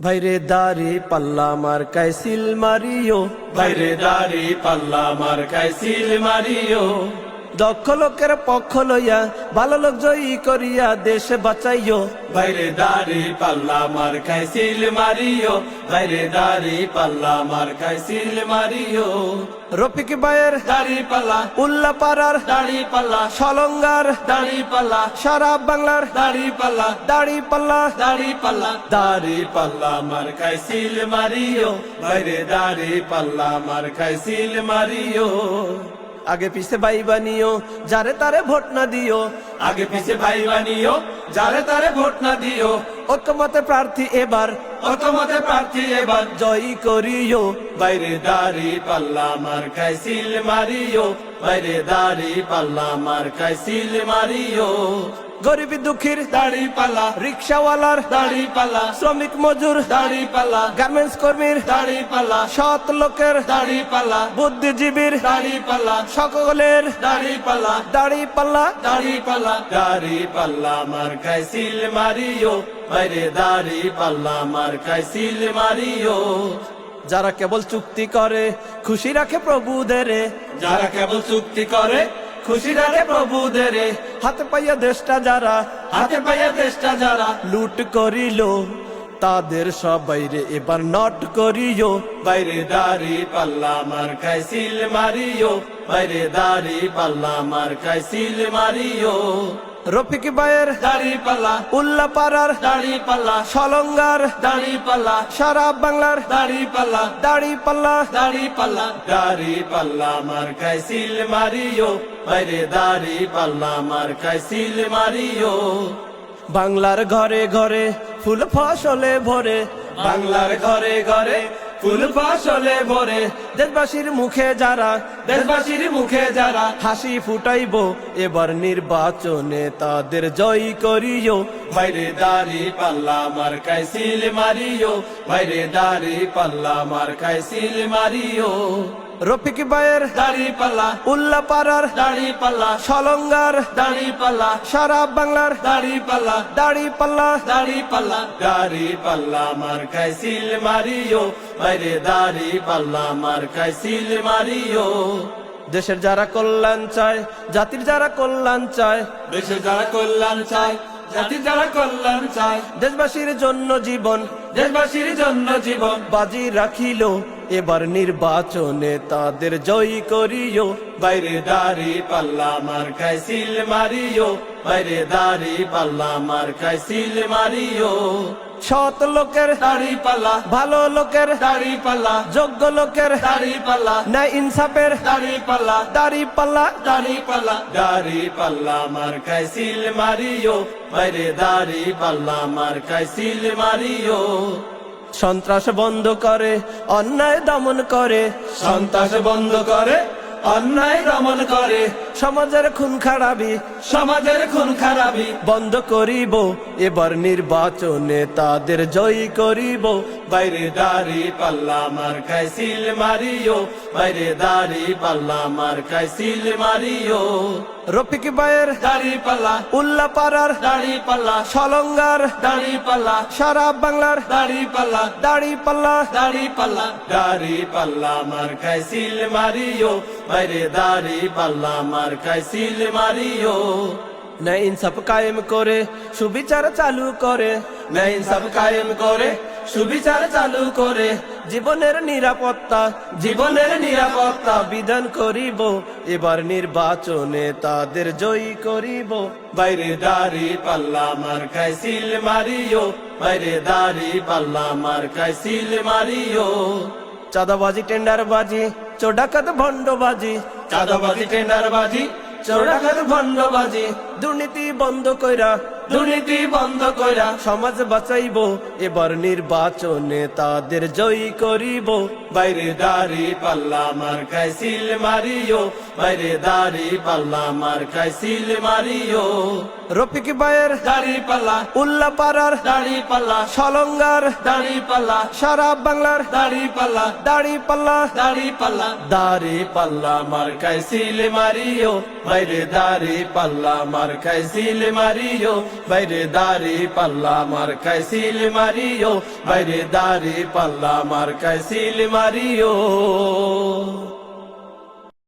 ভাইরে দাড়ি পাল্লা মার কাইসিল মারিও, ভাইরে দাড়ি পাল্লা মার কাইসিল মারিও। দক্ষ লোকের পক্ষ লইয়া ভালো লোক জয়ী করিয়া দেশ বাঁচাইও। ভাইরে দাড়ি পাল্লা মার কাইসিল মারিও, ভাইরে দাড়ি পাল্লা মার কাইসিল মারিও। রফিক ভাইয়ের দাড়ি পাল্লা, উল্লা পাড়ার দাড়ি পাল্লা, সলঙ্গার দাড়ি পাল্লা, সারা বাংলার দাড়ি পাল্লা, দাড়ি পাল্লা, দাড়ি পাল্লা, দাড়ি পাল্লা মার কাইসিল মারিও, ভাইরে দাড়ি পাল্লা মার কাইসিল মারিও। আগে পিছে ভাই বানিও, যারে তারে ভোট না দিও। আগে পিছে ভাই বানিও, যারে তারে ভোট না দিও। ঐক্যমতে প্রার্থী এবার, ঐক্যমতে প্রার্থী এবার জয়ী করিও। বাইরে দাড়ি পাল্লা মার কাইসিল মারিও, বাইরে দাড়ি পাল্লা মার কাইসিল মারিও। গরিব দুঃখীর দাড়ি পাল্লা, রিক্সাওয়ালার দাড়ি পাল্লা, শ্রমিক মজুর দাড়ি পাল্লা, গার্মেন্টস কর্মীর দাড়ি পাল্লা, সৎ লোকের দাড়ি পাল্লা, বুদ্ধিজীবীর দাড়ি পাল্লা, সকলের দাড়ি পাল্লা, দাড়ি পাল্লা। দাড়ি পাল্লা, দাড়ি পাল্লা মার কাইসিল মারিও, বাইরে দাড়ি পাল্লা মার কাইসিল মারিও। যারা কেবল চুক্তি করে খুশি রাখে প্রভুদের, যারা কেবল চুক্তি করে খুশি রাখে প্রভুদের, হাতে পাইয়া দেশটা যারা হাতে পাইয়া দেশটা যারা লুট করিল, তাদের সবাইরে এবার নট করিও। বাইরে দাড়ি পাল্লা মার কাইসিল মারিও, বাইরে দাড়ি পাল্লা মার কাইসিল মারিও। রফিক ভাইয়ের দাড়ি পাল্লা, উল্লা পাড়ার দাড়ি পাল্লা, সলঙ্গার দাড়ি পাল্লা, সারা বাংলার দাড়ি পাল্লা, দাড়ি পাল্লা, দাড়ি পাল্লা, দাড়ি পাল্লা মার কাইসিল মারিও, বাইরে দাড়ি পাল্লা মার কাইসিল মারিও। বাংলার ঘরে ঘরে ফুল ফসলে ভরে, বাংলার ঘরে ঘরে ফুল ফসলে ভরে, দেশবাসীর মুখে যারা দেশবাসীর মুখে যারা হাসি ফুটাইব, এবার নির্বাচনে তাদের জয়ী করিও। বাইরে দাড়ি পাল্লা মার কাইসিল মারিও, বাইরে দাড়ি পাল্লা মার কাইসিল মারিও। রফিক ভাইয়ের দাড়ি পাল্লা, উল্লা পাড়ার দাড়ি পাল্লা, সলঙ্গার দাড়ি পাল্লা, সারা বাংলার দাড়ি পাল্লা, দাড়ি পাল্লা। দাড়ি পাল্লা, দাড়ি পাল্লা মার কাইসিল মারিও, বাইরে দাড়ি পাল্লা মার কাইসিল মারিও। দেশের যারা কল্যাণ চায়, জাতির যারা কল্যাণ চায়, দেশে যারা কল্যাণ চায়, জাতির যারা কল্যাণ চায়, দেশবাসীর জন্য জীবন দেশবাসীর জন্য জীবন বাজি রাখিল, এবার নির্বাচনে তাদের জয়ী করিও। বাইরে দাড়ি পাল্লা মার কাইসিল মারিও, বাইরে দাড়ি পাল্লা মার কাইসিল মারিও। সৎ লোকের দাড়ি পাল্লা, ভালো লোকের দাড়ি পাল্লা, যোগ্য লোকের দাড়ি পাল্লা, ন্যায় ইনসাফের দাড়ি পাল্লা, দাড়ি পাল্লা। দাড়ি পাল্লা, দাড়ি পাল্লা মার কাইসিল মারিও, বাইরে দাড়ি পাল্লা মার কাইসিল মারিও। সন্ত্রাস বন্ধ করে, অন্যায় দমন করে, সন্ত্রাস বন্ধ করে, অন্যায় দমন করে, সমাজের খুন খারাপি সমাজের খুন খারাপি বন্ধ করিব, এবার নির্বাচনে তাদের জয়ী করিব। বাইরে দাড়ি পাল্লা মার কাইসিল মারিও, বাইরে দাড়ি পাল্লা মার কাইসিল মারিও। রফিক ভাইয়ের দাড়ি পাল্লা, উল্লা পাড়ার দাড়ি পাল্লা, সলঙ্গার দাড়ি পাল্লা, সারা বাংলার দাড়ি পাল্লা, দাড়ি পাল্লা। দাড়ি পাল্লা, দাড়ি পাল্লা মার কাইসিল মারিও, বাইরে দাড়ি পাল্লা মার কাইসিল মারিও। ন্যায় ইনসাফ কায়েম করে সুবিচার চালু করে, ন্যায় ইনসাফ কায়েম করে সুবিচার চালু করে, জীবনের নিরাপত্তা জীবনের নিরাপত্তা বিধান করিব, এবার নির্বাচনে তাদের জয়ী করিব। বাইরে দাড়ি পাল্লা মার কাইসিল মারিও, বাইরে দাড়ি পাল্লা মার কাইসিল মারিও। চাঁদাবাজি টেন্ডারবাজি চোর ডাকাত ভণ্ডবাজি, চাঁদাবাজি টেন্ডারবাজি চোর ডাকাত ভণ্ডবাজি, দুর্নীতি বন্ধ কইরা দুর্নীতি বন্ধ কইরা সমাজ বাঁচাইব, এবার নির্বাচনে তাদের জয়ী করিব। বাইরে দাড়ি পাল্লা মার কাইসিল মারিও, বাইরে দাড়ি পাল্লা মার কাইসিল মারিও। রফিক ভাইয়ের দাড়ি পাল্লা, উল্লা পাড়ার দাড়ি পাল্লা, সলঙ্গার দাড়ি পাল্লা, সারা বাংলার দাড়ি পাল্লা, দাড়ি পাল্লা। দাড়ি পাল্লা, দাড়ি পাল্লা মার কাইসিল মারিও, বাইরে দাড়ি পাল্লা মার কাইসিল মারিও, বাইরে দাড়ি পাল্লা মার কাইসিল মারিও বাইরে দাড়ি পাল্লা মার কাইসিল মারিও